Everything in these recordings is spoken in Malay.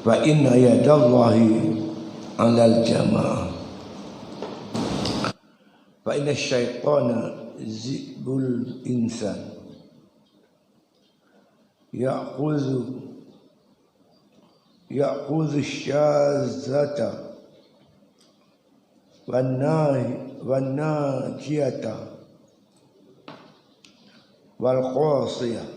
fa inna yadallahi 'alal jamaah fa inna syaitana zibul insan ya'khudhu syazata wan najiyata wal qasiyah.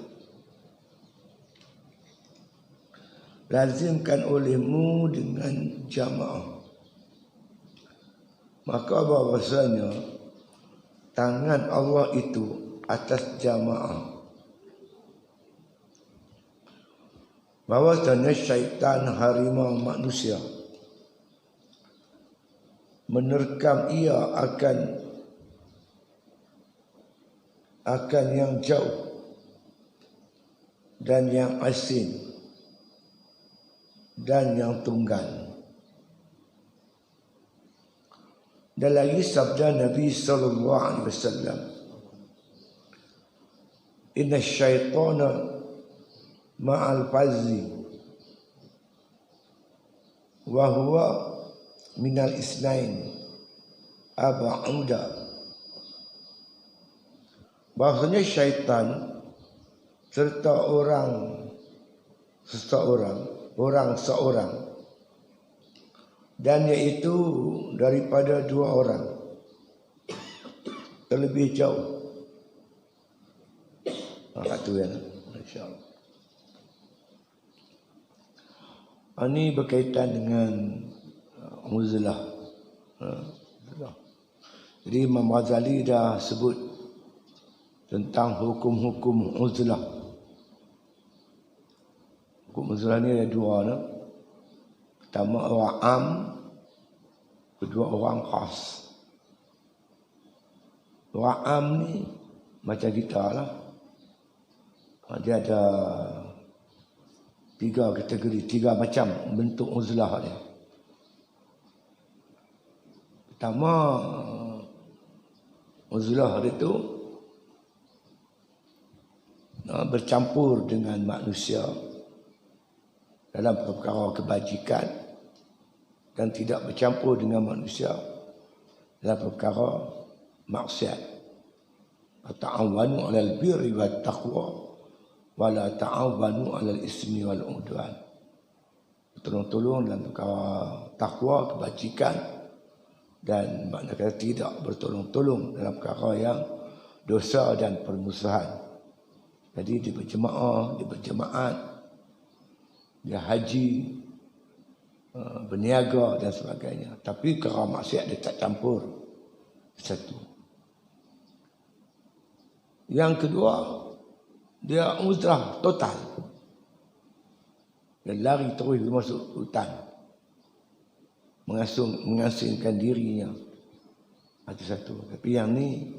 Lazimkan olehmu dengan jamaah, maka bahwasanya tangan Allah itu atas jamaah. Bahwasanya syaitan harimau manusia menerkam ia akan yang jauh dan yang asing dan yang tunggal. Dan lagi sabda Nabi sallallahu alaihi wasallam, inna syaitana ma'al fazzi wa huwa minal isnain aba'uda. Bahasanya syaitan serta seorang dan iaitu daripada dua orang terlebih jauh. Itu ya, insyaallah. Ini berkaitan dengan uzlah. Jadi Imam Ghazali dah sebut tentang hukum-hukum uzlah. Hukum uzlah ni ada dua. Pertama orang am, kedua orang khas. Orang am ni macam kita lah. Dia ada tiga kategori, tiga macam bentuk uzlah dia. Pertama, uzlah dia tu bercampur dengan manusia dalam perkara kebajikan dan tidak bercampur dengan manusia dalam perkara maksiat. Ta'awanu 'alal birri wat taqwa wa la ta'awanu 'alal ismi wal 'udwan. Tolong-tolong dalam perkara takwa, kebajikan, dan maknanya tidak bertolong-tolong dalam perkara yang dosa dan permusuhan. Jadi dia berjemaah, dia berjemaat, dia haji, berniaga dan sebagainya. Tapi perkara maksiat dia tak campur. Satu. Yang kedua, dia uzlah total. Dia lari terus masuk hutan, mengasingkan dirinya. Itu satu. Tapi yang ni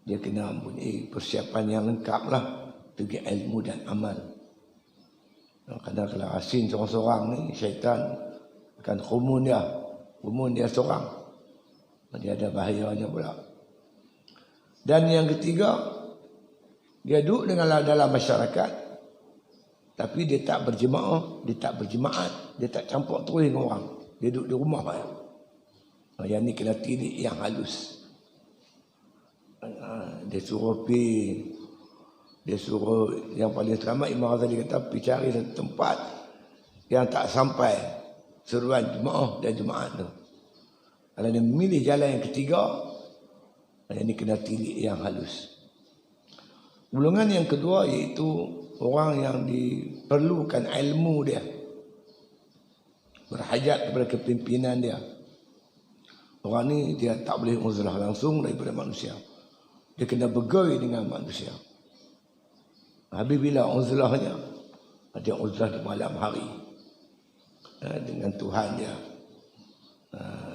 dia kena mempunyai persiapan yang lengkap lah, segi ilmu dan amal. Kadang kalau asing seorang-seorang ni, syaitan akan kumun dia seorang. Dia ada bahayanya pula. Dan yang ketiga, dia duduk dalam masyarakat, tapi dia tak berjemaah, dia tak berjemaat, dia tak campur terus dengan orang. Dia duduk di rumah. Yang ni kena tilik yang halus. Dia suruh pergi, dia suruh yang paling selamat, Imam Ghazali kata pergi cari satu tempat yang tak sampai seruan jemaah dan jemaat tu. Kalau dia memilih jalan yang ketiga, yang ni kena tilik yang halus. Golongan yang kedua iaitu orang yang diperlukan ilmu dia, berhajat kepada kepimpinan dia. Orang ni dia tak boleh uzlah langsung daripada manusia. Dia kena bergaul dengan manusia. Habis bila uzlahnya? Dia uzlah di malam hari dengan Tuhan dia.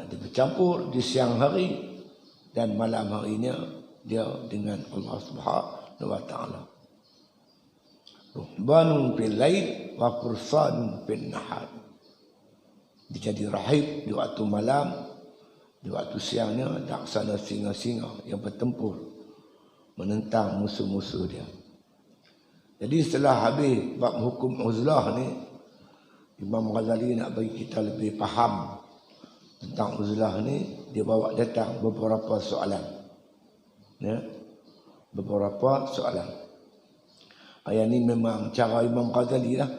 Dia bercampur di siang hari dan malam harinya dia dengan Allah Subhanahu wa taala. Ruhbanun fil lail wa fursanun fil nahar. Dia jadi rahib di waktu malam, di waktu siangnya laksana singa-singa yang bertempur menentang musuh-musuh dia. Jadi setelah habis bab hukum uzlah ni, Imam Ghazali nak bagi kita lebih faham tentang uzlah ni, dia bawa datang beberapa soalan. Ya. Beberapa soalan. Ayat ni memang cara Imam Ghazali lah.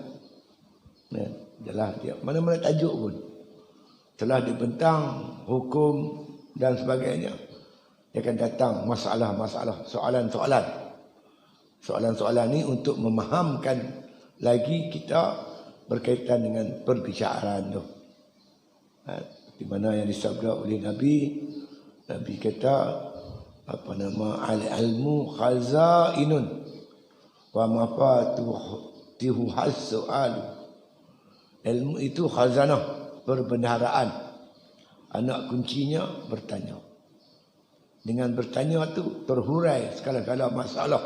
Ya. Jelas dia. Mana-mana tajuk pun. Setelah dibentang hukum dan sebagainya, dia akan datang masalah-masalah, soalan-soalan. Soalan-soalan ni untuk memahamkan lagi kita berkaitan dengan perbicaraan tu. Di mana yang disabda oleh Nabi. Nabi kata, apa nama, al-ilmu khazainun wa mafatihu has-su'al. Ilmu itu khazanah, perbendaharaan. Anak kuncinya bertanya. Dengan bertanya tu terhurai segala-gala masalah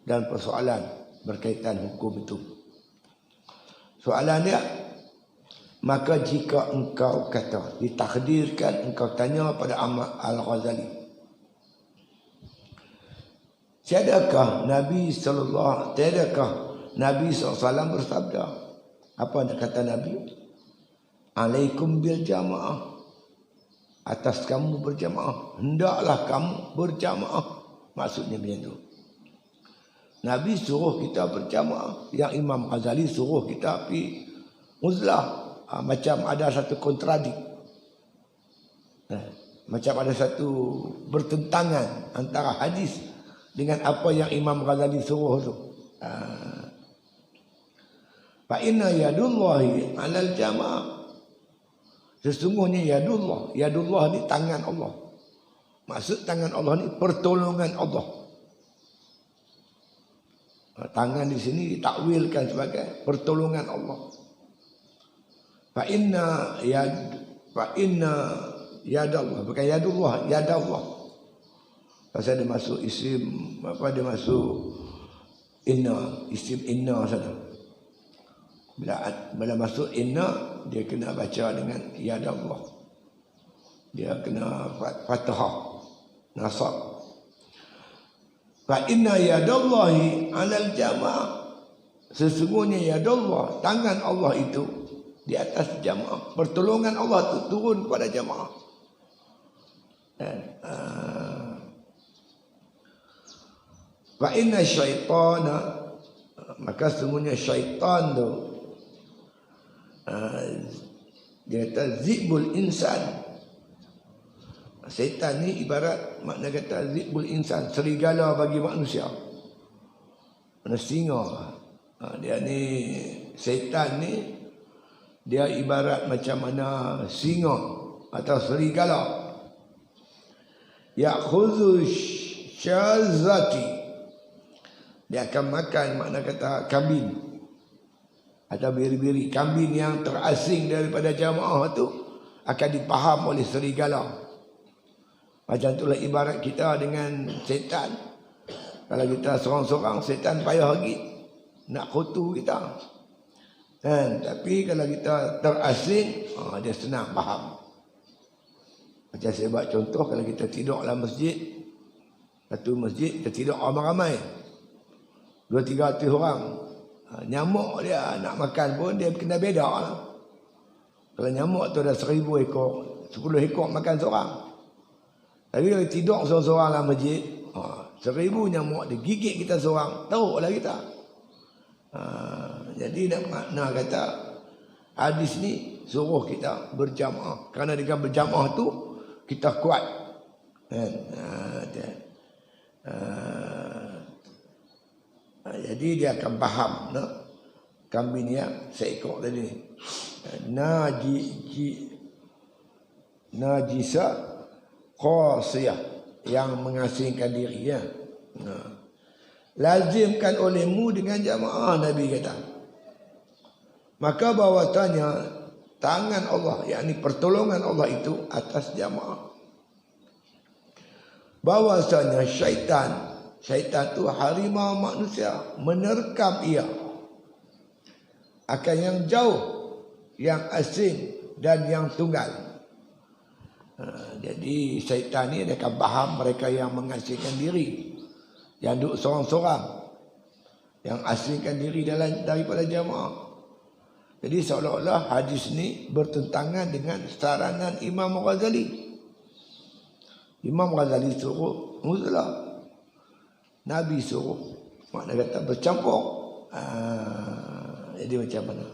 dan persoalan berkaitan hukum itu. Soalan dia, maka jika engkau kata, ditakdirkan engkau tanya pada Al-Ghazali, tiadakah Nabi SAW bersabda, apa nak kata Nabi? Alaikum bil jamaah, atas kamu berjamaah, hendaklah kamu berjamaah. Maksudnya macam tu. Nabi suruh kita berjamaah, yang Imam Ghazali suruh kita pergi uzlah. Macam ada satu kontradik, macam ada satu bertentangan antara hadis dengan apa yang Imam Ghazali suruh tu. Fa inna yadullahi 'alal jamaah. Sesungguhnya yadullah ni tangan Allah. Maksud tangan Allah ni pertolongan Allah. Tangan di sini ditakwilkan sebagai pertolongan Allah. Fa inna yadallah, bukan yadallah. Pasal dia masuk isim, apa dia masuk inna, isim inna sana. Bila masuk inna, dia kena baca dengan yadallah. Dia kena fathah, nasab. Fa inna yadallahi 'alal jamaah. Sesungguhnya yadallah, tangan Allah itu di atas jamaah. Pertolongan Allah itu turun kepada jamaah. Fa inna syaitana, maka sesungguhnya syaitan tu, dia kata zibul insan. Syaitan ni ibarat, makna kata zibul insan, serigala bagi manusia. Mana singa. Dia ni, syaitan ni, dia ibarat macam mana singa atau serigala. Ya'khudhu syazati, dia akan makan, makna kata kambing atau biri-biri. Kambing yang terasing daripada jamaah tu akan dipaham oleh serigala. Macam itulah ibarat kita dengan setan. Kalau kita seorang-seorang, setan payah lagi nak kutu kita. Tapi kalau kita terasing, dia senang faham. Macam saya buat contoh, kalau kita tidur dalam masjid, satu masjid, kita tidur ramai-ramai, 200-300 orang. Nyamuk dia nak makan pun dia kena beda lah. Kalau nyamuk tu ada 1000 ekor, 10 ekor makan seorang. Tapi kalau tidur seorang-seorang dalam masjid, 1000 nyamuk dia gigit kita seorang, teruklah kita. Jadi nak makna kata hadis ni suruh kita berjamaah. Kerana dengan berjamaah tu kita kuat. Jadi dia akan faham, no? Kambing yang seekor tadi najisa qasiyah, yang mengasingkan diri, ya. Lazimkan olehmu dengan jamaah, Nabi kata. Maka bahawasanya tangan Allah, yakni pertolongan Allah itu atas jamaah. Bahawasanya syaitan itu harimau manusia, menerkam ia akan yang jauh, yang asing dan yang tunggal. Jadi syaitan ni dia akan faham mereka yang mengasingkan diri, yang duduk seorang-seorang, yang asingkan diri daripada jamaah. Jadi seolah-olah hadis ni bertentangan dengan saranan Imam Ghazali. Imam Ghazali suruh uzlah. Nabi suruh. Makna kata bercampur. Jadi macam mana?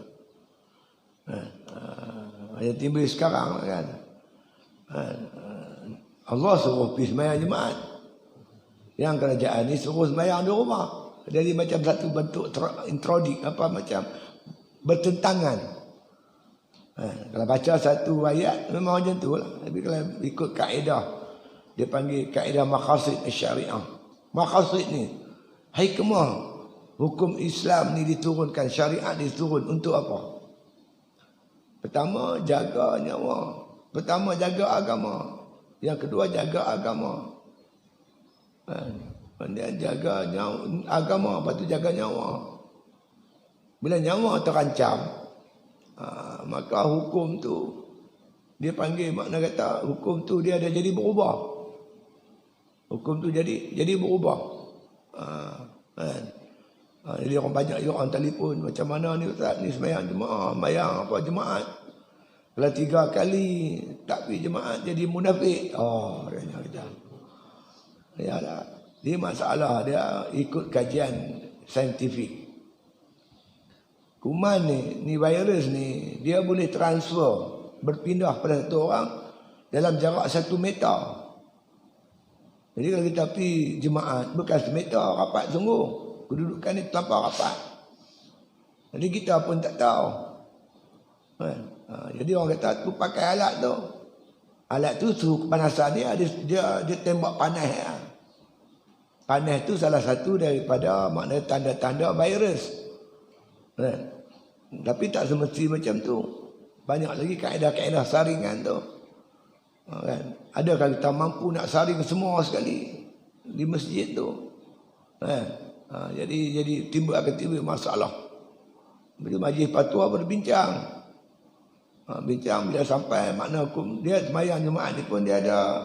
Yang timbul sekarang kan. Allah suruh pergi sembahyang Jumaat. Yang kerajaan ni suruh sembahyang di rumah. Jadi macam satu bentuk introdik macam bertentangan. Kalau baca satu ayat memang macam tu lah. Tapi kalau ikut kaedah, dia panggil kaedah maqasid syariah. Maqasid ni hikmah hukum Islam ni diturunkan, syariat diturun untuk apa? Pertama, jaga nyawa. Pertama, jaga agama. Yang kedua, jaga agama. Kemudian jaga agama, lepas tu jaga nyawa. Bila nyawa terancam, maka hukum tu dia panggil, makna kata hukum tu dia ada jadi berubah. Hukum tu jadi berubah. Jadi orang banyak orang telefon, macam mana ni Ustaz, ni sembahyang jemaah, sembahyang apa jemaat. Kalau 3 kali tak pergi jemaat jadi munafik. Dia kata. Ya lah. Dia masalah dia ikut kajian saintifik. Kuman ni virus ni, dia boleh transfer, berpindah pada satu orang dalam jarak 1 meter. Jadi kalau kita pergi jemaat, bukan 1 meter, rapat sungguh. Kedudukan ni terlampau rapat. Jadi kita pun tak tahu. Jadi orang kata tu pakai alat tu. Alat tu suhu kepanasan dia tembak panas. Panas tu salah satu daripada makna tanda-tanda virus. Tapi tak semesti macam tu. Banyak lagi kaedah-kaedah saringan tu. Adakah kita mampu nak saring semua sekali di masjid tu? Jadi timbul masalah. Bila majlis fatwa berbincang. Bincang bila sampai makna hukum dia sembahyang Jumaat ni pun dia ada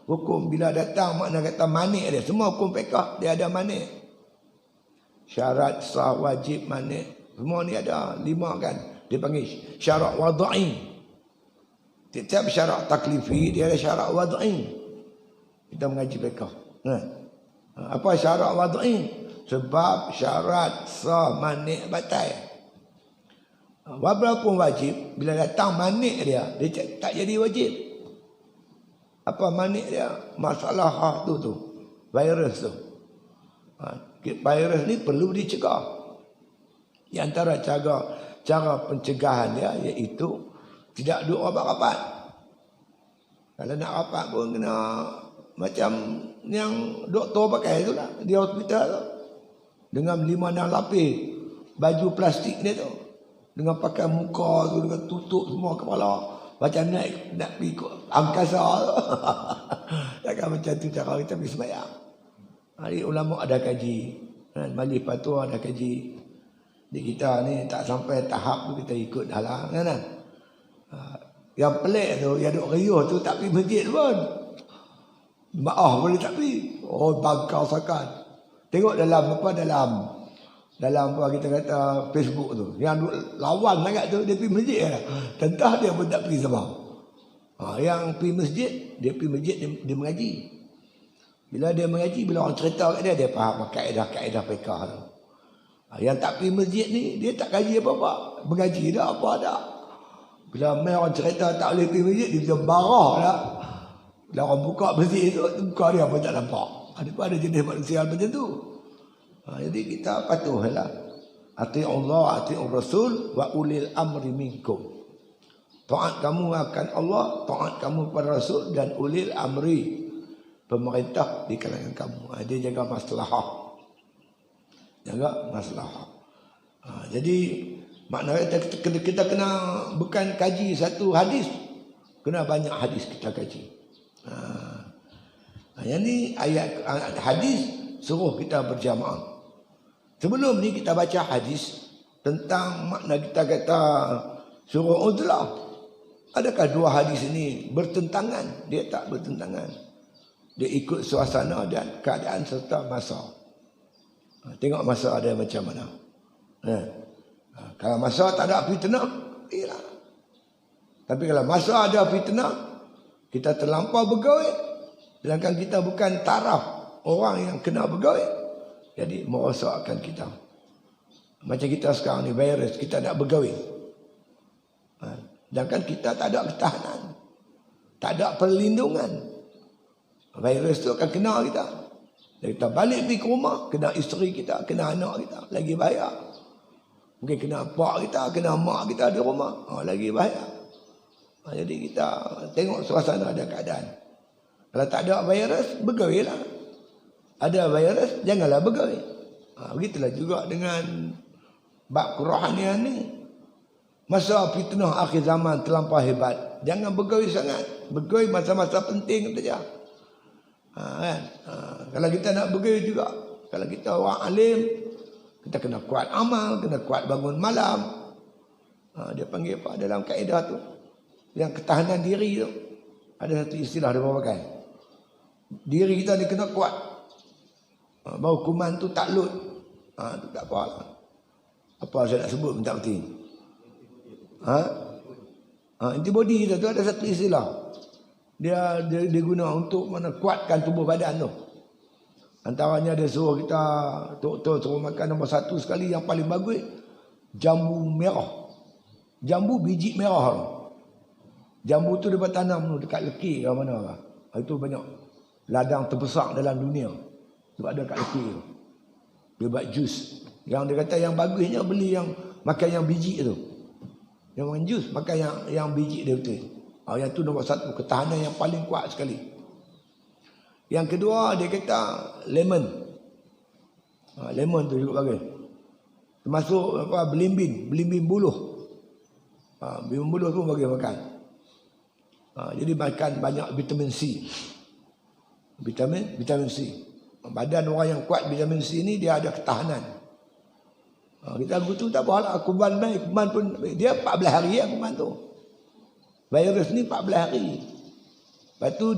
hukum. Bila datang makna kata manik dia. Semua hukum fiqh dia ada manik. Syarat sah, wajib, manik. Semua ni ada 5 kan. Dia panggil syarat wad'i. Setiap syarat taklifi dia ada syarat wad'i. Kita mengaji fiqh. Apa syarat wad'i? Sebab syarat sah, manik, batal. Walaupun wajib, bila datang manik dia tak jadi wajib. Apa manik dia? Masalah tu virus tu. Virus ni perlu dicegah. Di antara cara pencegahan dia iaitu tidak duduk rapat-rapat. Kalau nak rapat pun kena macam yang doktor pakai tu lah di hospital tu. Dengan 5-6 lapis baju plastik dia tu. Dengan pakai muka tu, dengan tutup semua kepala. Macam nak pergi angkasa tu. Takkan macam tu cara kita pergi sembahyang. Hari ulama ada kaji. Majlis fatwa ada kaji. Di kita ni tak sampai tahap tu kita ikut dalam. Kan? Yang pelik tu, yang duk riuh tu tak pergi masjid pun. Maaf boleh tak pergi. Bangkau sakan. Tengok dalam dalam apa kita kata Facebook tu, yang lawan sangat tu dia pergi masjid lah. Tentang dia pun tak pergi sama. Yang pergi masjid, dia pergi masjid dia mengaji. Bila dia mengaji, bila orang cerita kat dia faham kaedah-kaedah fiqh tu. Yang tak pergi masjid ni dia tak kaji apa-apa. Mengaji dah apa dah. Bila orang cerita tak boleh pergi masjid, dia macam marah dah. Bila orang buka masjid tu, muka dia pun tak nampak. Ada jenis manusia macam tu. Jadi kita patuhlah. Ati'ullah, ati'ur Rasul wa ulil amri minkum. Taat kamu akan Allah, taat kamu pada Rasul dan ulil amri, pemerintah di kalangan kamu. Dia jaga maslahah. Jaga maslahah. Jadi maknanya kita kena bukan kaji satu hadis, kena banyak hadis kita kaji. Yang ni ayat hadis suruh kita berjamaah. Sebelum ni kita baca hadis tentang makna kita kata suruh uzlah. Adakah 2 hadis ini bertentangan? Dia tak bertentangan. Dia ikut suasana dan keadaan serta masa. Tengok masa ada macam mana. Kalau masa tak ada fitnah, iyalah. Tapi kalau masa ada fitnah, kita terlampau bergaul, sedangkan kita bukan taraf orang yang kena bergaul, jadi merosakkan kita. Macam kita sekarang ni, virus, kita nak bergaul. Sedangkan kita tak ada ketahanan, tak ada perlindungan. Virus tu akan kena kita. Dan kita balik pergi ke rumah, kena isteri kita, kena anak kita, lagi bahaya. Mungkin kena pak kita, kena mak kita di rumah, lagi bahaya. Jadi kita tengok suasana ada keadaan. Kalau tak ada virus, bergaul lah. Ada virus, janganlah bergaul. Begitulah juga dengan bab kerohanian ni. Masa fitnah akhir zaman terlampau hebat, jangan bergaul sangat. Bergaul masa-masa penting saja. Kan? Kalau kita nak bergaul juga, kalau kita orang alim, kita kena kuat amal, kena kuat bangun malam. Dia panggil apa dalam kaedah tu? Yang ketahanan diri tu. Ada satu istilah dia pakai. Diri kita ni kena kuat. Baru kuman tu tak lut. Tu tak apa lah. Apa saya nak sebut pun tak penting. Antibody tu ada satu istilah. Dia guna untuk mana kuatkan tubuh badan tu. Antaranya dia suruh kita, doktor suruh makan nombor 1 sekali yang paling bagus, jambu merah. Jambu biji merah tu. Jambu tu dia bertanam dekat Lekir ke mana lah. Itu banyak ladang terbesar dalam dunia. Sebab ada kat Lekir tu. Dia buat jus. Yang dia kata yang bagusnya beli yang makan yang biji tu. Yang makan jus, makan yang biji dia betul. Yang tu nombor 1, ketahanan yang paling kuat sekali. Yang kedua dia kata lemon. Lemon tu juga bagus. Termasuk apa belimbing buluh. Belimbing buluh tu bagi makan. Jadi makan banyak vitamin C. Vitamin C. Badan orang yang kuat vitamin C ni dia ada ketahanan. Kita tu tak apalah, kuman baik, kuman pun dia 14 hari ya kuman tu. Virus ni 14 hari. Lepas tu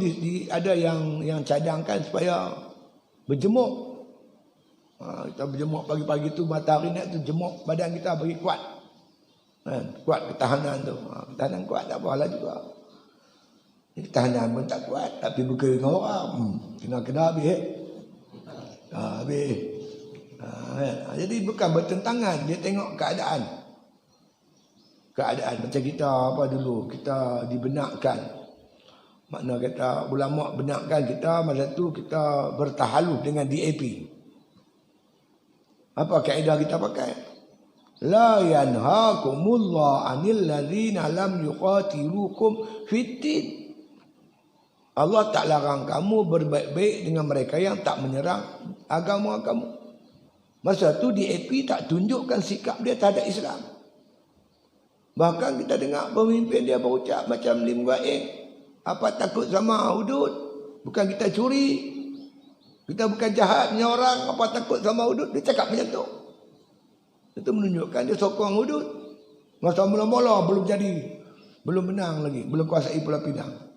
ada yang cadangkan supaya berjemur. Kita berjemur pagi-pagi tu matahari naik tu jemur badan kita bagi kuat. Kuat ketahanan tu. Ketahanan kuat tak apalah juga. Ketahanan pun tak kuat, tapi berkira dengan orang. Kena habis. Habis. Jadi bukan bertentangan. Dia tengok keadaan. Macam kita apa dulu. Kita dibenakkan. Makna kata ulama benakkan kita. Masa tu kita bertahaluf dengan DAP. Apa kaedah kita pakai? La yanhaakumullah anil ladzina lam yuqatilukum fiddin. Allah tak larang kamu berbaik-baik dengan mereka yang tak menyerang agama kamu. Masa tu DAP tak tunjukkan sikap dia terhadap Islam. Bahkan kita dengar pemimpin dia berucap macam Lim Guaeng, apa takut sama hudud? Bukan kita curi. Kita bukan jahat punya orang, apa takut sama hudud? Dia cakap macam tu. Itu menunjukkan dia sokong hudud. Masa mula-mula belum menang lagi, belum kuasai Pulau Pinang.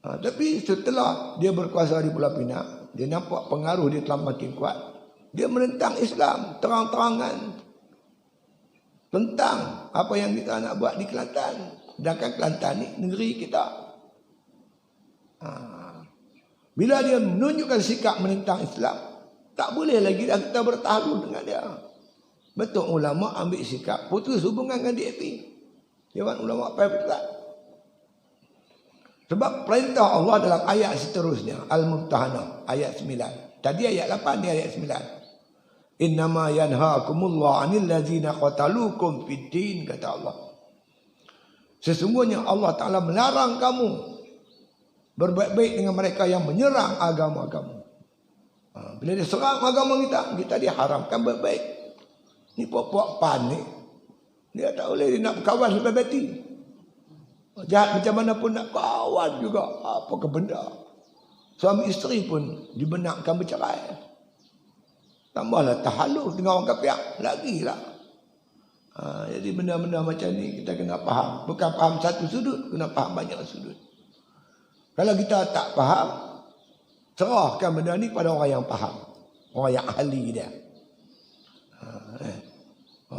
Tapi setelah dia berkuasa di Pulau Pinang, dia nampak pengaruh dia telah makin kuat. Dia menentang Islam terang-terangan. Tentang apa yang kita nak buat di Kelantan. Sedangkan Kelantan ni negeri kita. Bila dia menunjukkan sikap menentang Islam, tak boleh lagi dah kita bertahlul dengan dia. Betul ulama ambil sikap putus hubungan dengan DAP. Dewan Ulama Pusat. Sebab perintah Allah dalam ayat seterusnya, Al-Mumtahanah ayat 9. Tadi ayat 8, ni ayat 9. Innama yanhaakumullah 'anil ladzina qataluukum fid-din, kata Allah. Sesungguhnya Allah Taala melarang kamu berbaik-baik dengan mereka yang menyerang agama kamu. Bila dia serang agama kita diharamkan berbaik. Ni puak-puak PAN ni, dia tak boleh, dia nak berkawan sampai mati. Jahat macam mana pun nak kawan juga. Apa ke benda. Suami isteri pun dibenarkan bercerai. Tambahlah tahaluf dengan orang kafir lagi lah. Jadi benda-benda macam ni kita kena faham. Bukan faham satu sudut, kena faham banyak sudut. Kalau kita tak faham, serahkan benda ni pada orang yang faham. Orang yang ahli dia.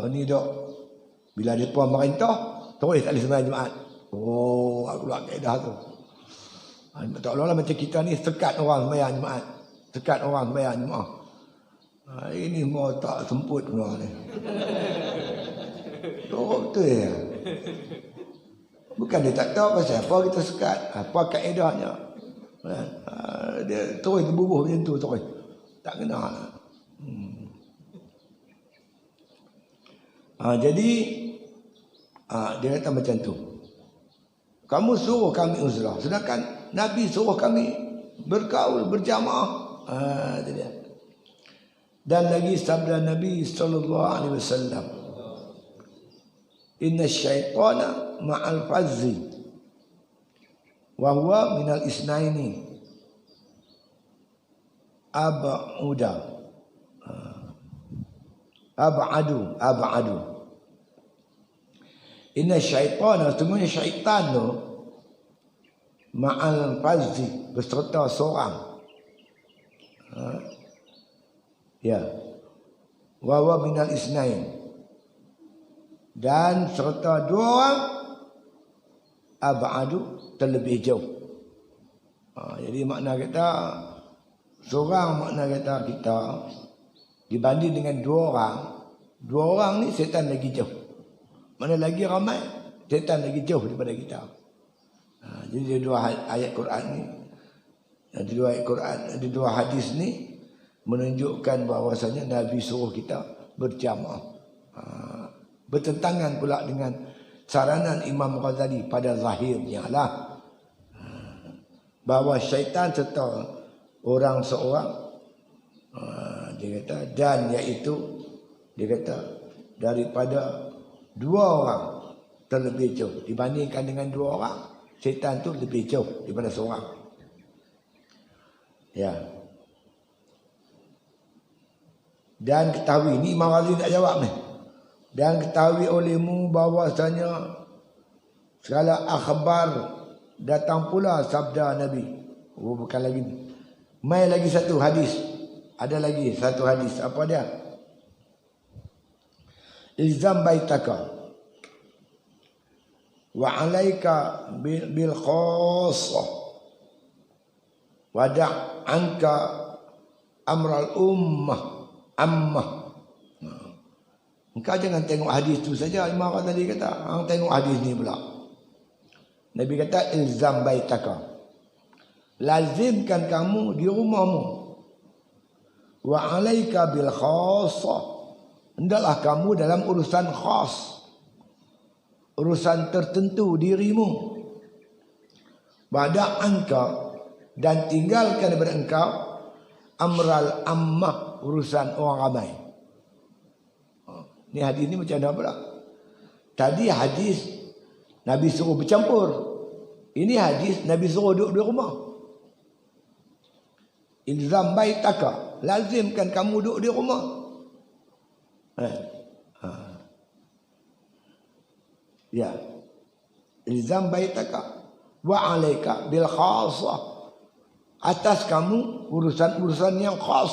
Ni dok, bila dia puan merintah, terus tak boleh sembahyang Jumaat. Oh, aku buat kaedah tu. Tak lah macam kita ni sekat orang sembahyang Jumaat. Sekat orang sembahyang Jumaat. Ini semua tak semput semua ni. Betul ya. Bukan dia tak tahu pasal apa kita sekat. Apa kaedahnya. Dia terus berbubuh macam tu terus. Tak kena lah. Jadi dia kata macam tu. Kamu suruh kami uzlah, sedangkan Nabi suruh kami bergaul, berjamaah. Itu dia. Dan lagi sabda Nabi sallallahu alaihi wasallam, inna syaitana ma'al fazzi wa huwa minal isnaini ab'adu. Inna syaitana, semuanya syaitan tu ma'al fazzi, beserta seorang. Ya. Wa huwa minal isnain, dan serta dua orang ab'adu, terlebih jauh. Jadi makna kata seorang, makna kata kita dibanding dengan dua orang ni setan lagi jauh. Mana lagi ramai, setan lagi jauh daripada kita. Jadi ada dua ayat Quran ni, ada dua ayat Quran, ada dua hadis ni menunjukkan bahawasanya Nabi suruh kita berjamaah. Bertentangan pula dengan saranan Imam Ghazali pada zahirnya lah, bahawa syaitan serta orang seorang, dia kata, dan iaitu dia kata daripada dua orang terlebih jauh. Dibandingkan dengan dua orang, syaitan tu lebih jauh daripada seorang. Ya. Dan ketahui, ni Imam Ghazali tak jawab ni. Dan ketahui olehmu bahawasanya segala akhbar datang pula sabda Nabi. Oh, bukan lagi. Mai lagi satu hadis. Ada lagi satu hadis. Apa dia? Ilzam baitaka wa alaika bil khassah wada' anka amral ammah. Engkau jangan tengok hadis tu saja. Imam tadi kata, hang tengok hadis ni pula. Nabi kata ilzam baitaka, lazimkan kamu di rumahmu. Wa alaika bil khassah, hendaklah kamu dalam urusan khas, urusan tertentu dirimu. Bada angka, dan tinggalkan daripada engkau amral ammah, urusan orang ramai. Ni hadis ni macam mana pula? Tadi hadis Nabi suruh bercampur. Ini hadis Nabi suruh duduk di rumah. Ilzam baitaka, lazimkan kamu duduk di rumah. Ya. Ilzam baitaka wa alaika bil khassah, atas kamu urusan-urusan yang khas.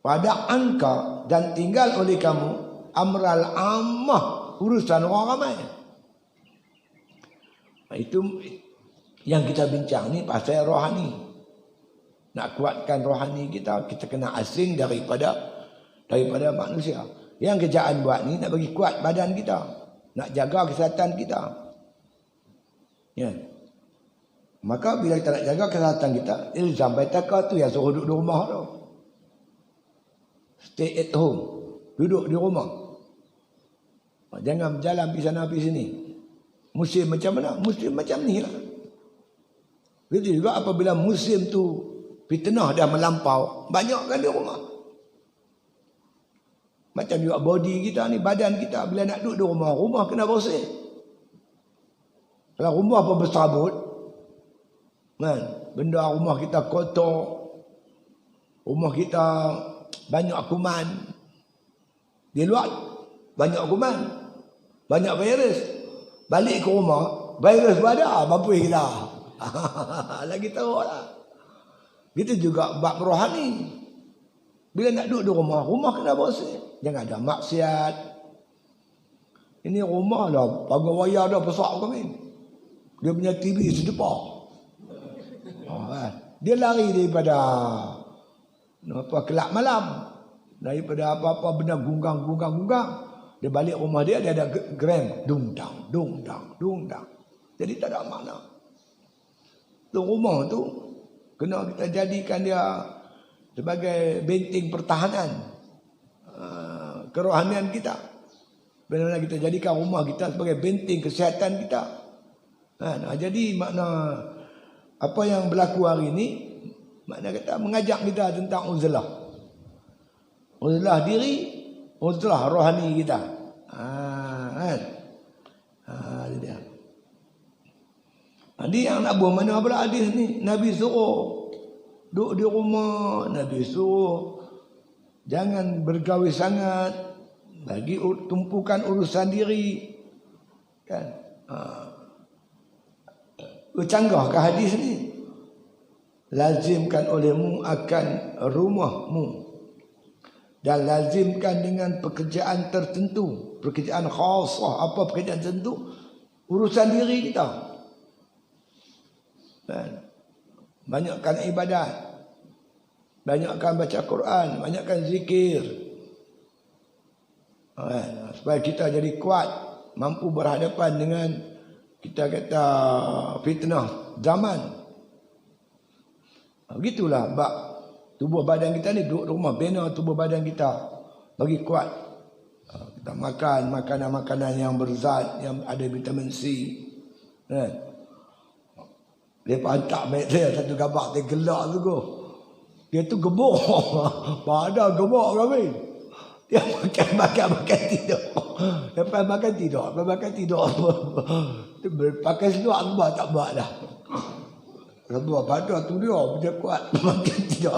Pada angka, dan tinggal oleh kamu amral ammah, urusan orang ramai. Itu yang kita bincang ni pasal rohani. Nak kuatkan rohani kita, kita kena asing daripada manusia. Yang kerjaan buat ni nak bagi kuat badan kita, nak jaga kesihatan kita. Ya. Maka bila kita nak jaga kesihatan kita, ilzam baitaka tu yang suruh duduk di rumah tu. Stay at home, duduk di rumah. Jangan berjalan pergi sana pergi sini. Musim macam mana? Musim macam ni lah. Begitu juga apabila musim tu fitnah dah melampau, banyakkan di rumah. Macam juga body kita ni, badan kita bila nak duduk di rumah, rumah kena bersih. Kalau rumah pun berserabut, kan? Benda rumah kita kotor, rumah kita banyak kuman, di luar banyak kuman, banyak virus. Balik ke rumah, virus ada, mampu kita. Lagi tahu lah. Gitu juga bab rohani. Bila nak duduk di rumah, rumah kena bersih. Jangan ada maksiat. Ini rumah lah, pagar wayar dah besar kami. Dia punya TV sedepah. Dia lari daripada kelab malam. Daripada apa-apa benda gunggang. Dia balik rumah dia ada gram. Dung dang. Jadi tak ada makna. Tu rumah tu kena kita jadikan dia sebagai benteng pertahanan kerohanian kita. Benar-benar kita jadikan rumah kita sebagai benteng kesihatan kita. Jadi makna apa yang berlaku hari ini, makna kata mengajak kita tentang uzlah. Uzlah diri, uzlah rohani kita. Dia. Jadi yang nak buat mana pula hadis ni? Nabi suruh duduk di rumah, Nabi suruh jangan bergaul sangat, bagi tumpukan urusan diri, kan? Canggahkah hadis ni? Lazimkan olehmu akan rumahmu dan lazimkan dengan pekerjaan tertentu, pekerjaan khasah. Apa pekerjaan tertentu? Urusan diri kita, kan? Banyakkan ibadat, banyakkan baca Quran, banyakkan zikir, supaya kita jadi kuat, mampu berhadapan dengan kita kata fitnah zaman. Begitulah bab tubuh badan kita ni, duduk rumah bina tubuh badan kita bagi kuat. Kita makan makanan-makanan yang berzat, yang ada vitamin C, kan? Dia hantar mek dia satu gambar dia gelak tu ko. Dia tu gemuk. Pada gemuk kami. Dia makan tidur. Lepas makan tidur. Dia pakai seluar sebab tak buat dah. Sebab pada tu dia kuat. Makan tidur.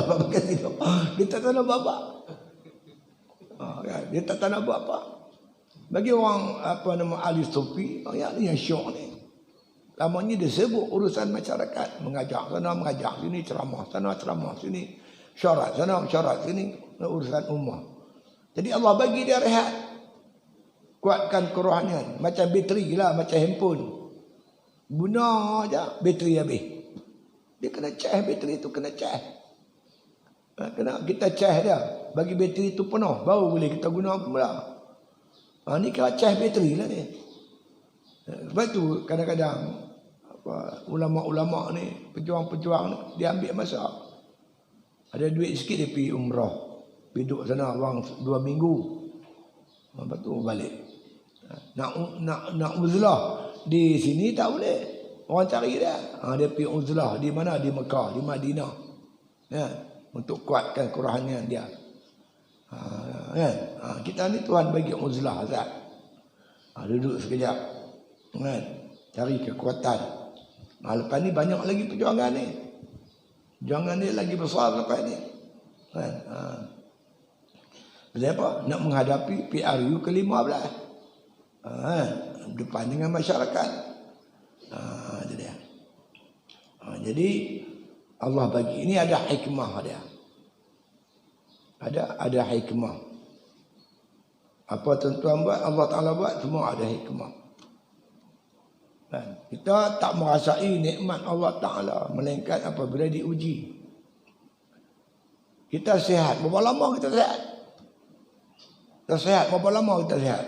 Dia tak tahu nak buat apa. Dia tak tahu nak buat apa. Bagi orang ahli sufi, yang ni yang syok ni. Lamanya dia sibuk urusan masyarakat. Mengajak sana, mengajak sini, ceramah sana, ceramah sini. Syarat sana, syarat sini. Urusan ummah. Jadi Allah bagi dia rehat. Kuatkan kerohanian. Macam bateri lah, macam handphone. Guna aja, bateri habis. Dia kena charge bateri tu, kena charge. Kena kita charge dia. Bagi bateri tu penuh, baru boleh kita guna pula. Ni kena charge bateri lah ni. Sebab tu kadang-kadang ulama-ulama ni, pejuang-pejuang ni, dia ambil masa. Ada duit sikit dia pergi umrah. Duduk sana orang 2 minggu. Lepas tu balik. Nak uzlah di sini tak boleh. Orang cari dia. Dia pergi uzlah di mana? Di Mekah, di Madinah. Ya, untuk kuatkan kerohanian dia. Kita ni Tuhan bagi uzlah Azad. Duduk sekejap. Cari kekuatan. Lepas ni banyak lagi perjuangan ni. Perjuangan ni lagi besar lepas ni. Kenapa? Nak menghadapi PRU ke-15. Depan dengan masyarakat. Itu dia. Jadi Allah bagi. Ini ada hikmah dia. Ada hikmah. Apa tuan-tuan buat, Allah Ta'ala buat, semua ada hikmah. Kita tak merasai nikmat Allah Ta'ala melainkan apabila diuji. Kita sihat. Berapa lama kita sihat? Kita sihat. Berapa lama kita sihat?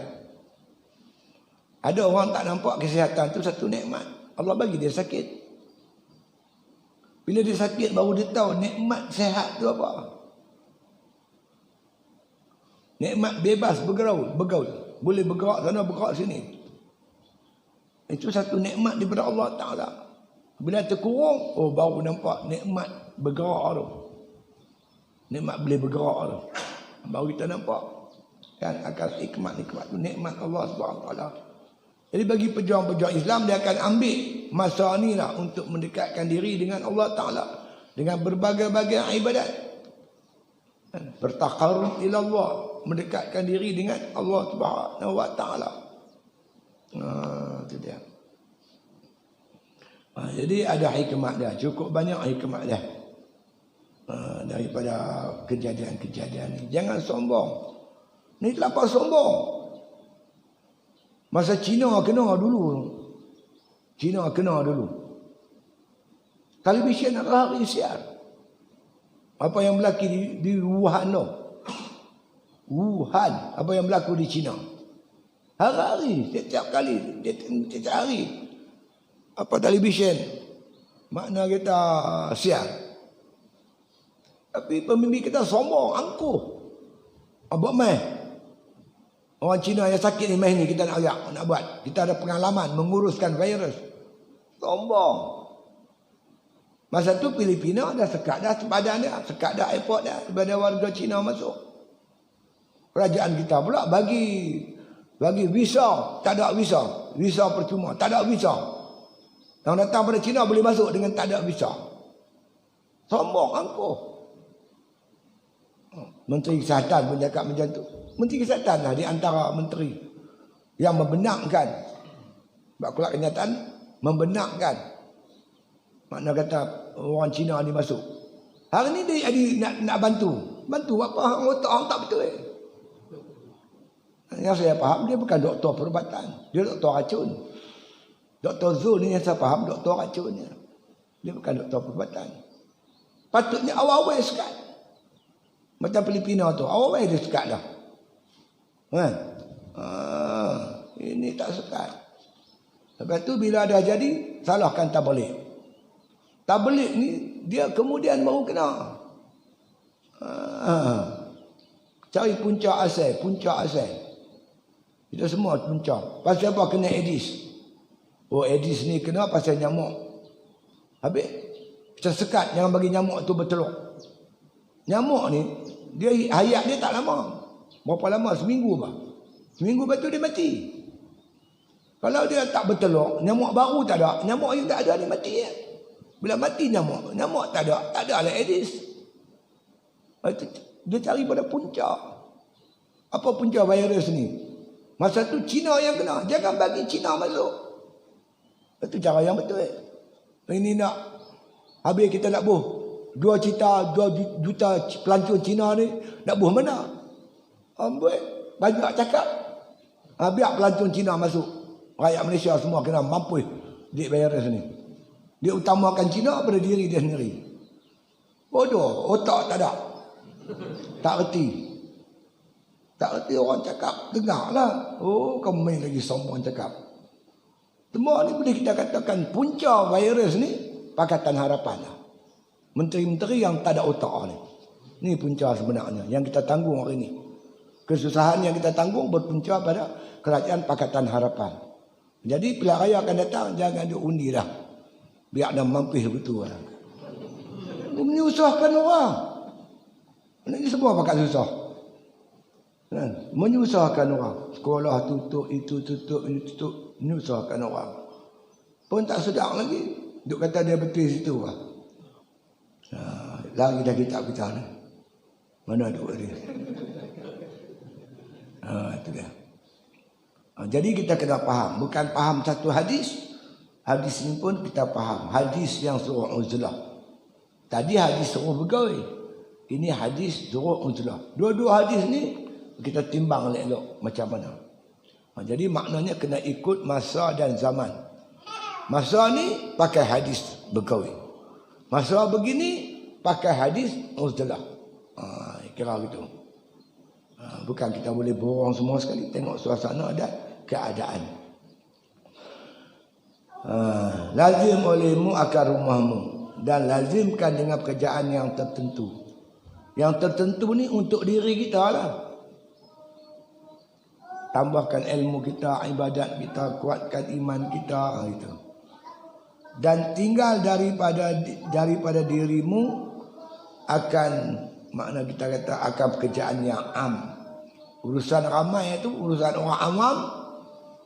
Ada orang tak nampak kesihatan tu satu nikmat. Allah bagi dia sakit. Bila dia sakit baru dia tahu nikmat sihat tu apa. Nikmat bebas bergaul. Boleh bergerak sana, bergerak sini. Itu satu nikmat daripada Allah Ta'ala. Bila terkurung, baru nampak nikmat bergerak tu. Nikmat boleh bergerak tu. Baru kita nampak. Kan akan nikmat tu, nikmat Allah SWT. Jadi bagi pejuang-pejuang Islam, dia akan ambil masa ni lah untuk mendekatkan diri dengan Allah Ta'ala. Dengan berbagai-bagai ibadat. Bertaqarrub ila Allah. Mendekatkan diri dengan Allah Subhanahu wa Ta'ala. Itu dia. Jadi ada hikmah dia. Cukup banyak hikmah dia. daripada kejadian-kejadian ni. Jangan sombong. Ni terlampau sombong. Masa Cina kena dulu. Televisyen hari siar. Apa yang berlaku di Wuhan tu. Wuhan. Apa yang berlaku di Cina. Hari-hari. Setiap kali. Setiap hari. Apa televisyen. Makna kita siar. Tapi pemimpin kita sombong. Angkuh. Abang meh. Orang Cina yang sakit ni meh ni kita nak buat. Kita ada pengalaman menguruskan virus. Sombong. Masa tu Filipina dah sekat dah sepadan dia. Sekat dah airport dah. Daripada warga Cina masuk. Kerajaan kita pula bagi visa. Tak ada visa. Visa percuma. Tak ada visa. Yang datang pada Cina boleh masuk dengan tak ada visa. Sombong angkuh. Menteri Kesihatan pun cakap macam tu. Menteri Kesihatan lah di antara menteri yang membenarkan. Sebab kelak kenyataan membenarkan. Makna kata orang Cina ni masuk. Hari ni dia nak bantu. Bantu apa? Otak orang tak betul. Yang saya faham dia bukan doktor perubatan. Dia doktor racun. Doktor Zul ni yang saya faham doktor racunnya. Dia bukan doktor perubatan. Patutnya awal-awal sekat. Macam Filipina tu. Awal-awal dia sekat dah. Kan? Ini tak sekat. Lepas tu bila dah jadi, salahkan tabligh. Tabligh ni dia kemudian baru kena. Cari punca asal. Kita semua punca. Pasal apa kena Aedes? Oh Aedes ni kena pasal nyamuk. Habis kita sekat jangan bagi nyamuk tu bertelur. Nyamuk ni dia hayat dia tak lama. Berapa lama? Seminggu bah. Seminggu lepas tu dia mati. Kalau dia tak bertelur, nyamuk baru tak ada. Nyamuk yang tak ada ni mati ya. Bila mati nyamuk tak ada. Tak ada lah Aedes. Dia cari pada punca. Apa punca virus ni? Masa tu Cina yang kena. Jangan bagi Cina masuk. Itu cara yang betul. Ini nak. Habis kita nak buh. 2 juta pelancong Cina ni. Nak buh mana? Ambil. Banyak cakap. Biar pelancong Cina masuk. Rakyat Malaysia semua kena mampu di virus ni. Dia utamakan Cina pada diri dia sendiri. Bodoh. Otak tak ada. Tak reti. Tak reti orang cakap. Dengar lah. Oh, kau main lagi sombong cakap. Semua ni boleh kita katakan punca virus ni Pakatan Harapan lah. Menteri-menteri yang tak ada otak ni. Ni punca sebenarnya yang kita tanggung hari ni. Kesusahan yang kita tanggung berpunca pada kerajaan Pakatan Harapan. Jadi pilihan raya akan datang, jangan diundi dah. Biar dah mampir betul lah. Menyusahkan orang. Ini semua pakat susah. Menyusahkan orang. Sekolah tutup, itu tutup, ini tutup. Menyusahkan orang. Pun tak sedar lagi. Duk kata dia betul situ lah. Lagi dah kitab kita ni. Mana duk dia? Itu dia. Jadi kita kena faham. Bukan faham satu hadis. Hadis ini pun kita faham. Hadis yang suruh uzlah. Tadi hadis suruh bergaul. Ini hadis suruh uzlah. Dua-dua hadis ni kita timbang elok-elok macam mana. Jadi maknanya kena ikut masa dan zaman. Masa ni pakai hadis bergaul. Masa begini pakai hadis uzlah. Kira gitu. Bukan kita boleh borong semua sekali. Tengok suasana dan keadaan. Lazim olehmu akan rumahmu. Dan lazimkan dengan pekerjaan yang tertentu. Yang tertentu ni untuk diri kita lah. Tambahkan ilmu kita, ibadat kita, kuatkan iman kita. Gitu. Dan tinggal daripada dirimu akan, makna kita kata akan pekerjaan yang am. Urusan ramai itu, urusan orang awam,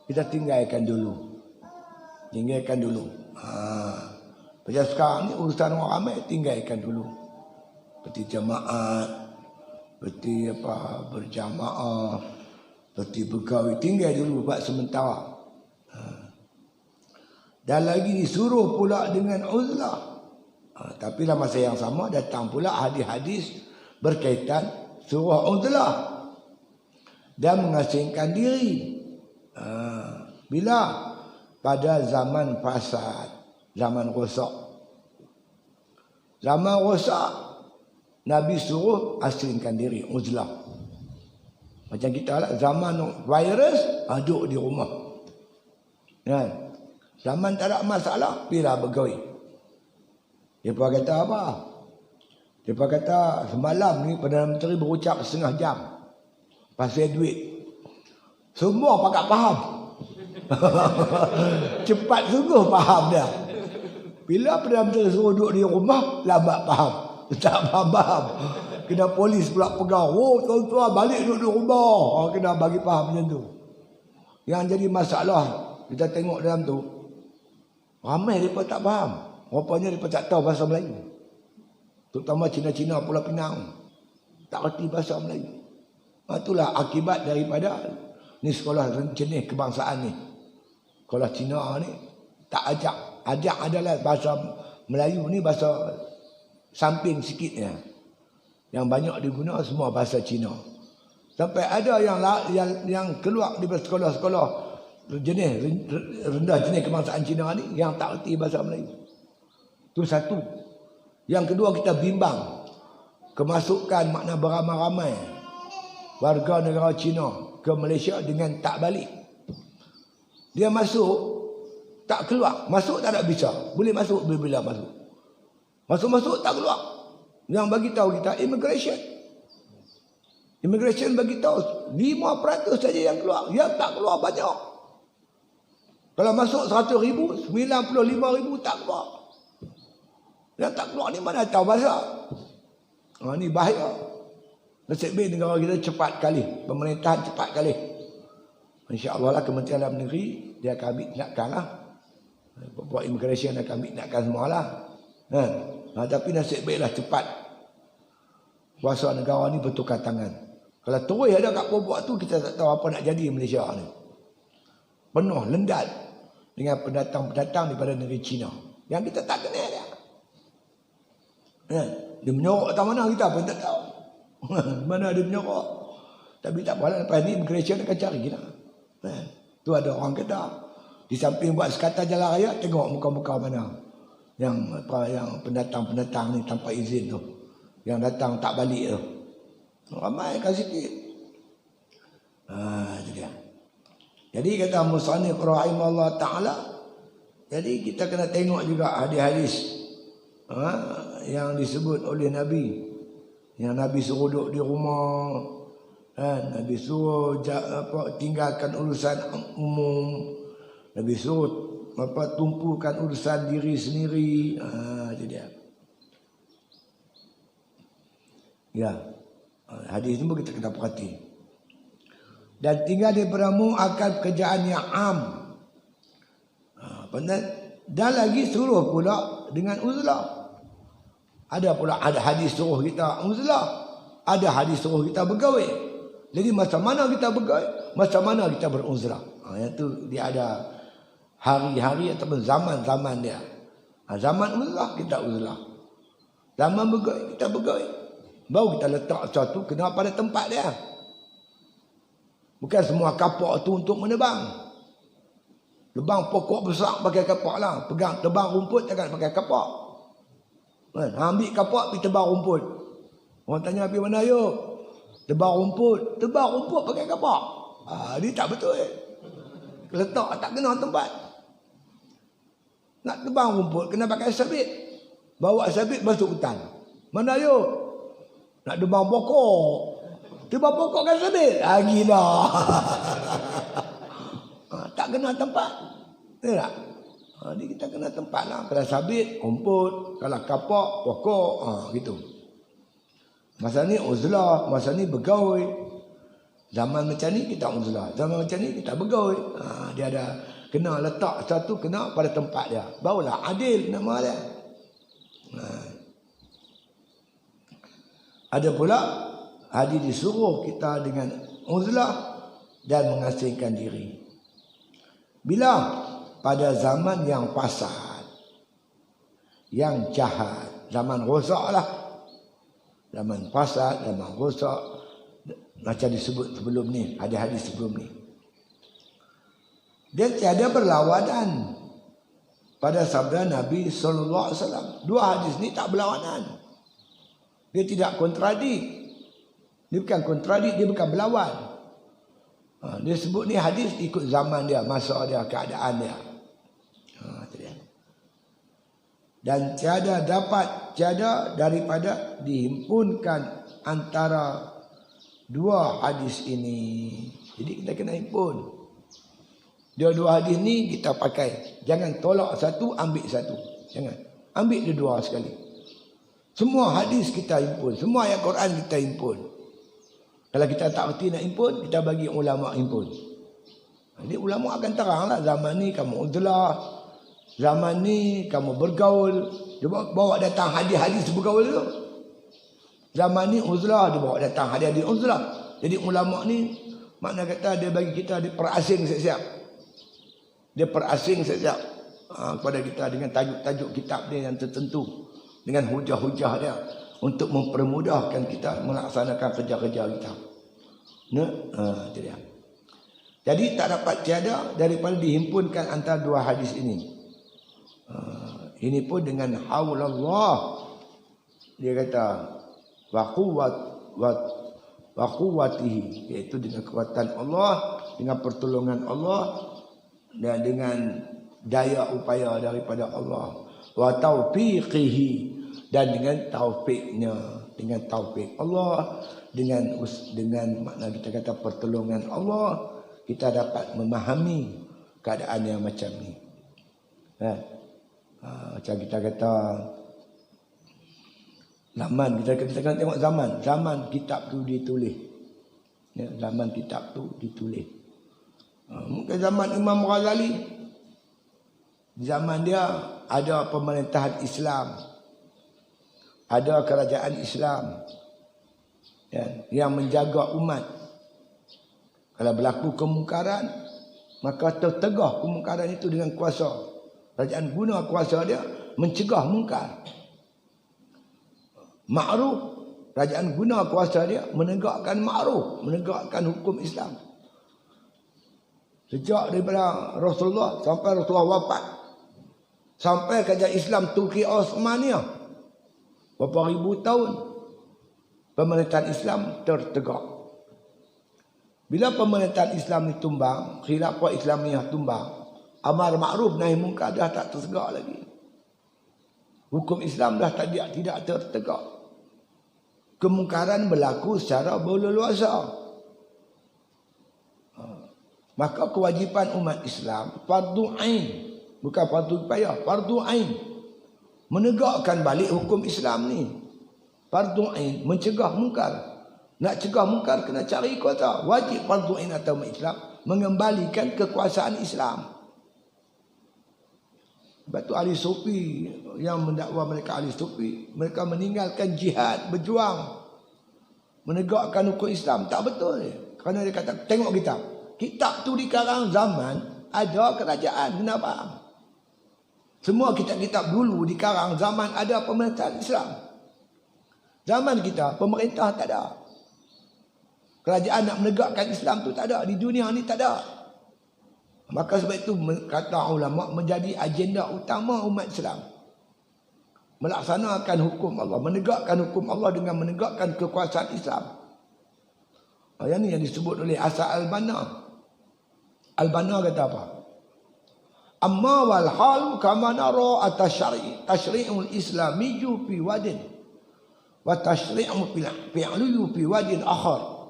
kita tinggalkan dulu. Tinggalkan dulu. Macam sekarang ni urusan orang ramai, tinggalkan dulu. Seperti jemaat, seperti berjamaah, seperti bergaul, tinggal dulu buat sementara. Dan lagi disuruh pula dengan uzlah. Tapi dalam masa yang sama datang pula hadis-hadis berkaitan suruh uzlah dan mengasingkan diri. Bila pada zaman fasad, zaman rosak. Zaman rosak, Nabi suruh asingkan diri, uzlah. Macam kita lah, zaman virus, duduk di rumah. Kan? Zaman tak ada masalah, pilih bergaul. Dia kata apa? Dia kata semalam ni Perdana Menteri berucap setengah jam pasal duit. Semua pakat faham. Cepat sungguh faham dia. Bila Perdana Menteri suruh duduk di rumah, lambat faham. Tak faham. Kena polis pula pegang. Oh, tuan-tuan balik duduk di rumah. Kena bagi faham macam tu. Yang jadi masalah, kita tengok dalam tu, ramai mereka tak faham. Rupanya mereka tak tahu bahasa Melayu. Terutama Cina-Cina Pulau Pinang. Tak erti bahasa Melayu. Itulah akibat daripada ni sekolah jenis kebangsaan ni. Sekolah Cina ni tak ajak. Ajak adalah bahasa Melayu ni bahasa samping sikitnya. Yang banyak diguna semua bahasa Cina. Sampai ada yang keluar di sekolah-sekolah jenis rendah jenis kebangsaan Cina ni yang tak erti bahasa Melayu. Itu satu. Yang kedua, kita bimbang kemasukan makna beramai-ramai warga negara Cina ke Malaysia dengan tak balik. Dia masuk tak keluar. Masuk tak ada visa. Boleh masuk bila masuk. Masuk-masuk tak keluar. Yang bagi tahu kita immigration. Immigration bagi tahu 5% saja yang keluar. Yang tak keluar banyak. Kalau masuk 100,000, 95,000 tak keluar. Yang tak keluar ni mana tahu bahasa. Ni bahaya. Nasib baik negara kita cepat kali. Pemerintahan cepat kali. InsyaAllah lah Kementerian Dalam Negeri dia akan ambil tindakan lah. Buat immigration akan ambil tindakan semua lah. Tapi nasib baiklah cepat. Kuasa negara ni bertukar tangan. Kalau terus ada kat buat tu, kita tak tahu apa nak jadi Malaysia ni. Penuh lendat dengan pendatang-pendatang daripada negeri Cina. Yang kita tak kenal dia. Dia menyorok tak mana kita pun tak tahu. Mana dia menyorok. Tapi tak apalah, lepas ni immigration akan cari kita. Tu ada orang kata di samping buat sekatan jalan raya, tengok muka-muka mana yang pendatang-pendatang ni tanpa izin tu, yang datang tak balik tu. Ramai kan sikit. Itu dia. Jadi kata musannif rahimahullah taala, jadi kita kena tengok juga hadis-hadis yang disebut oleh Nabi, yang Nabi suruh duduk di rumah, Nabi suruh tinggalkan urusan umum, Nabi suruh tumpukan urusan diri sendiri. Itu dia. Ya, hadis ini kita kena perhati. Dan tinggal di peramu akan pekerjaan yang am. Dan lagi suruh pula dengan uzlah. Ada pula ada hadis suruh kita uzlah, ada hadis suruh kita bergaul. Jadi masa mana kita bergaul, masa mana kita beruzlah. Yang tu dia ada hari-hari ataupun zaman-zaman dia. Zaman uzlah kita uzlah. Zaman bergaul kita bergaul. Baru kita letak sesuatu kena pada tempat dia. Bukan semua kapak tu untuk menebang. Lebang pokok besar pakai kapak lah. Tebang rumput jangan pakai kapak. Ambil kapak pergi tebang rumput. Orang tanya pergi mana yuk? Tebang rumput. Tebang rumput pakai kapak. Dia tak betul. Letak tak kena tempat. Nak tebang rumput kena pakai sabit. Bawa sabit masuk hutan. Mana yuk? Nak tebang pokok. Tebang pokok kan sabit. Gila. Tak kena tempat. Betul tak? Jadi kita kena tempat lah. Kalau sabit, rumput. Kalau kapak, pokok. Gitu. Masa ni uzlah. Masa ni bergaul. Zaman macam ni kita uzlah. Zaman macam ni kita bergaul. Dia ada kena letak satu, kena pada tempat dia. Barulah adil nama dia. Ada pula hadis disuruh kita dengan uzlah dan mengasingkan diri. Bila pada zaman yang fasad, yang jahat, zaman rosak lah. Zaman fasad, zaman rosak. Macam disebut sebelum ni, hadis-hadis sebelum ni. Dia tiada berlawanan pada sabda Nabi SAW. Dua hadis ni tak berlawanan. Dia tidak kontradik. Dia bukan kontradik, dia bukan berlawan. Dia sebut ni hadis ikut zaman dia, masa dia, keadaan dia. Dan tiada daripada dihimpunkan antara dua hadis ini. Jadi kita kena himpun. Dua-dua hadis ni kita pakai. Jangan tolak satu, ambil satu. Jangan. Ambil dua sekali. Semua hadis kita himpun. Semua ayat Quran kita himpun. Kalau kita tak erti nak himpun, kita bagi ulama himpun. Jadi ulama akan terang lah. Zaman ni kamu uzlah. Zaman ni kamu bergaul. Dia bawa datang hadis-hadis bergaul tu. Zaman ni uzlah, dia bawa datang hadis-hadis uzlah. Jadi ulama ni makna kata dia bagi kita, dia perasing siap-siap. Dia perasing siap-siap kepada kita dengan tajuk-tajuk kitab dia yang tertentu, dengan hujah-hujah dia untuk mempermudahkan kita melaksanakan kerja-kerja kita. Itu dia. Jadi tak dapat tiada daripada dihimpunkan antara dua hadis ini. Ini pun dengan haulallah. Dia kata wa quwwatihi, iaitu dengan kekuatan Allah, dengan pertolongan Allah dan dengan daya upaya daripada Allah. Wa taufiqihi, dan dengan taufiknya, dengan taufik Allah, dengan makna kita kata pertolongan Allah, kita dapat memahami keadaan yang macam ni. Macam kita kata zaman, kita kena tengok zaman kitab tu ditulis. Zaman kitab tu ditulis. Mungkin zaman Imam Ghazali, zaman dia ada pemerintahan Islam, ada kerajaan Islam yang menjaga umat. Kalau berlaku kemungkaran, maka tertegah kemungkaran itu dengan kuasa. Kerajaan guna kuasa dia mencegah mungkar. Ma'ruf, kerajaan guna kuasa dia menegakkan ma'ruf, menegakkan hukum Islam. Sejak daripada Rasulullah sampai Rasulullah wafat, sampai kerajaan Islam Turki Osmaniyah, berapa ribu tahun pemerintahan Islam tertegak. Bila pemerintahan Islam ini tumbang, khilafah Islamiyah tumbang, amar ma'ruf nahi munkar dah tak tertegak lagi. Hukum Islam dah tidak tertegak. Kemungkaran berlaku secara berleluasa. Maka kewajipan umat Islam fardu ain, bukan fardu kifayah, fardu ain, menegakkan balik hukum Islam ni. Fardu ain, mencegah mungkar. Nak cegah mungkar kena cari kuasa. Wajib fardu ain atau umat Islam mengembalikan kekuasaan Islam. Sebab tu ahli sufi yang mendakwa mereka ahli sufi, mereka meninggalkan jihad, berjuang menegakkan hukum Islam. Tak betul. Kerana dia kata, tengok kitab tu dikarang zaman ada kerajaan. Kenapa? Semua kitab-kitab dulu dikarang zaman ada pemerintahan Islam. Zaman kita pemerintah tak ada. Kerajaan nak menegakkan Islam tu tak ada. Di dunia ni tak ada. Maka sebab itu kata ulama menjadi agenda utama umat Islam melaksanakan hukum Allah, menegakkan hukum Allah dengan menegakkan kekuasaan Islam. Yang ni yang disebut oleh Hasan al-Banna. Al-Banna kata apa? Amma wal hal kama nara at-tashri'ul islamiyyu fi wadin wa tashri'u fi'lu fi wadin akhar.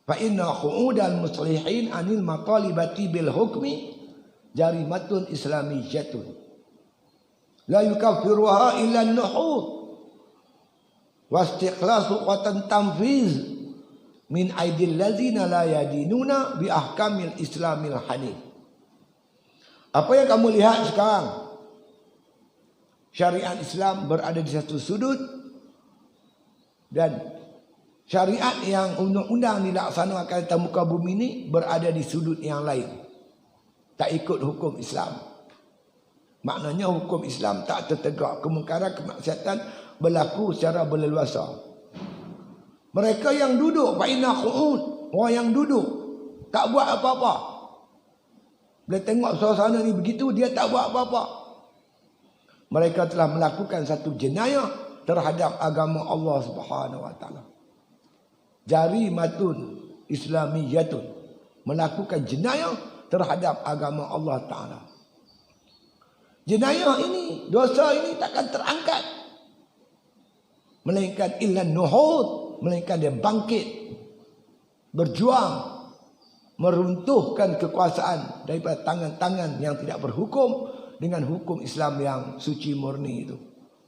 Fa inna qu'udal muslihin anil matalibati bil hukmi jarimatun islamiyyatun la yukaffiruha illa an-nuhud wa istiqlasu wa tanfiz min aidil ladzina la yadinuna bi ahkamil islamil hanif. Apa yang kamu lihat sekarang, syariat Islam berada di satu sudut dan syariat yang undang-undang dilaksanakan di muka bumi ini berada di sudut yang lain. Tak ikut hukum Islam. Maknanya hukum Islam tak tertegak. Kemungkaran, kemaksiatan berlaku secara berleluasa. Mereka yang duduk, fa'inna qu'ud, orang yang duduk, tak buat apa-apa. Bila tengok suasana ni begitu, dia tak buat apa-apa. Mereka telah melakukan satu jenayah terhadap agama Allah Subhanahu Wa Taala. Jarimatun islamiyatun, melakukan jenayah terhadap agama Allah Ta'ala. Jenayah ini, dosa ini takkan terangkat, melainkan illa nuhud, melainkan dia bangkit, berjuang, meruntuhkan kekuasaan daripada tangan-tangan yang tidak berhukum dengan hukum Islam yang suci murni itu.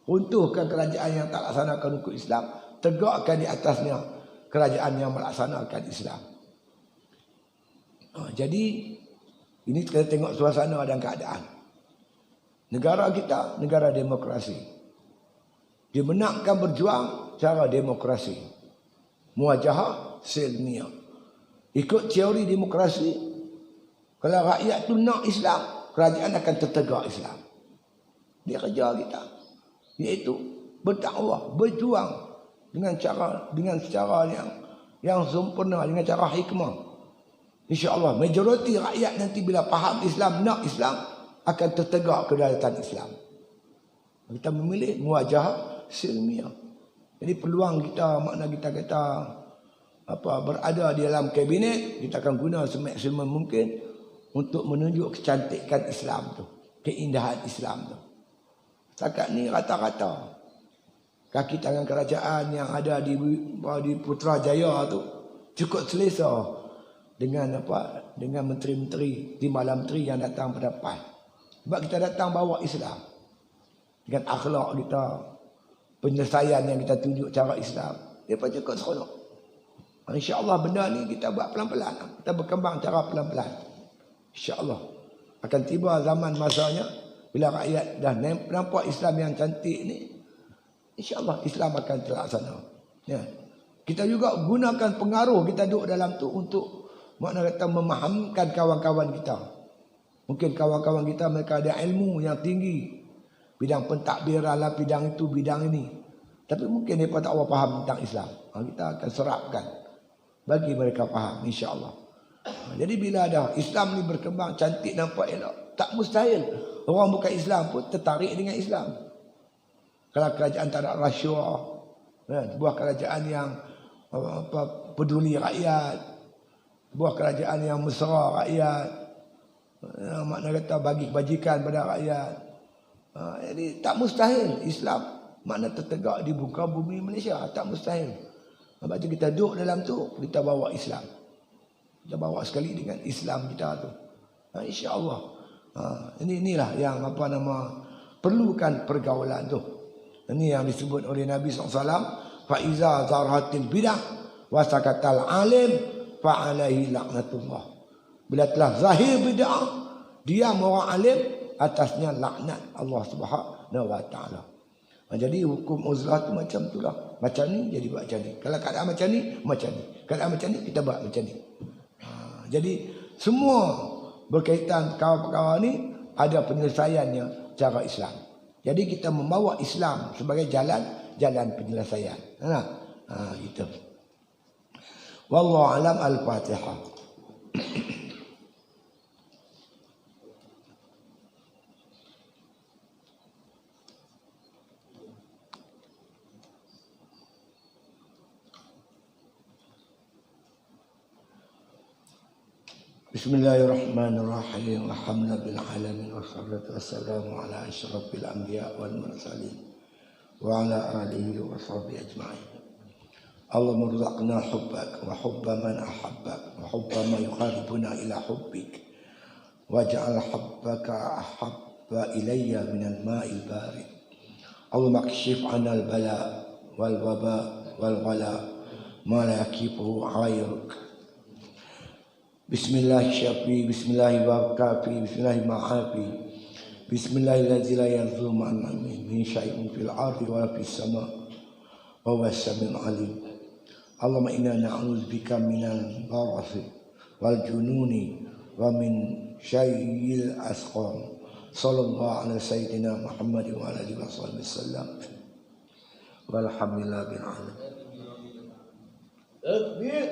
Runtuhkan kerajaan yang tak laksanakan hukum Islam, tegakkan di atasnya kerajaan yang melaksanakan Islam. Jadi ini kita tengok suasana dan keadaan. Negara kita negara demokrasi. Dimenangkan berjuang cara demokrasi. Muwajahah silmiah. Ikut teori demokrasi, kalau rakyat tu nak Islam, kerajaan akan tertegak Islam. Dia kerja kita, iaitu berdakwah, berjuang dengan cara yang sempurna, dengan cara hikmah. InsyaAllah majoriti rakyat nanti bila faham Islam, nak Islam, akan tertegak kedaulatan Islam. Kita memilih muwajahah silmiah. Jadi peluang kita, makna kita kata berada di dalam kabinet, kita akan guna semaksimum mungkin untuk menunjuk kecantikan Islam tu, keindahan Islam tu. Setakat ni rata-rata kaki tangan kerajaan yang ada di Putrajaya tu cukup selesa dengan dengan menteri-menteri, timbalan menteri yang datang pada PAS. Sebab kita datang bawa Islam dengan akhlak kita, penyelesaian yang kita tunjuk cara Islam, dia pun cukup seronok. InsyaAllah benda ni kita buat pelan-pelan, kita berkembang cara pelan-pelan. InsyaAllah akan tiba zaman masanya bila rakyat dah nampak Islam yang cantik ni, InsyaAllah Islam akan terlaksana. Ya. Kita juga gunakan pengaruh kita duduk dalam tu untuk makna kata memahamkan kawan-kawan kita. Mungkin kawan-kawan kita mereka ada ilmu yang tinggi, bidang pentadbiran lah, bidang itu, bidang ini. Tapi mungkin mereka tak faham tentang Islam. Kita akan serapkan bagi mereka faham, insya-Allah. Jadi bila ada Islam ni berkembang, cantik, nampak elok, tak mustahil orang bukan Islam pun tertarik dengan Islam. Kalau kerajaan tak ada rasuah, sebuah kerajaan yang peduli rakyat, sebuah kerajaan yang mesra rakyat, makna kata bagi kebajikan pada rakyat. Jadi tak mustahil Islam makna tertegak di muka bumi Malaysia, tak mustahil. Sebab tu kita duduk dalam tu, kita bawa Islam. Kita bawa sekali dengan Islam kita tu. InsyaAllah. Inilah yang perlukan pergaulan tu. Ini yang disebut oleh Nabi SAW. Fa'iza zarhatil bidah wasakatal alim fa'alaihi laknatullah. Bila telah zahir bidah, diam orang alim, atasnya laknat Allah Subhanahu Wa Taala. Jadi hukum uzlah tu macam itulah. Macam ni jadi buat macam ni. Kalau keadaan macam ni, macam ni. Keadaan macam ni, kita buat macam ni. Jadi semua berkaitan perkara-perkara ni ada penyelesaiannya cara Islam. Jadi kita membawa Islam sebagai jalan penyelesaian. Gitu. Wallahu alam. Al-Fatihah. Bismillahirrahmanirrahim. Alhamdulillahirrahmanirrahim. Wassalatu wassalamu ala asyrafil anbiya wal mursalin wa ala alihi wa sahbihi ajma'in. Allahumma rzuqna hubbak wa hubba man ahabbak wa hubba ma yuqarribuna ila hubbik waj'al hubbaka ahabba ilayya minal ma'il barid. Allahumma kshif 'anna al-bala wal waba wal ghala ma la yakifuhu 'ayruk. Bismillahirrahmanirrahim. Bismillahirrahmanirrahim. Bismillahirrahmanirrahim. Bismillahirrahmanirrahim. La yanzuru ma'an min syai'in fil ardi wa fis sama' wa huwa as-sami'ul 'alim. Allahumma inna na'udzubika minal barasi wal jununi wa min syai'il asqam. Sallallahu alaihi sayyidina Muhammad wa alihi wasallam. Walhamdulillah bil alamin. Takbir.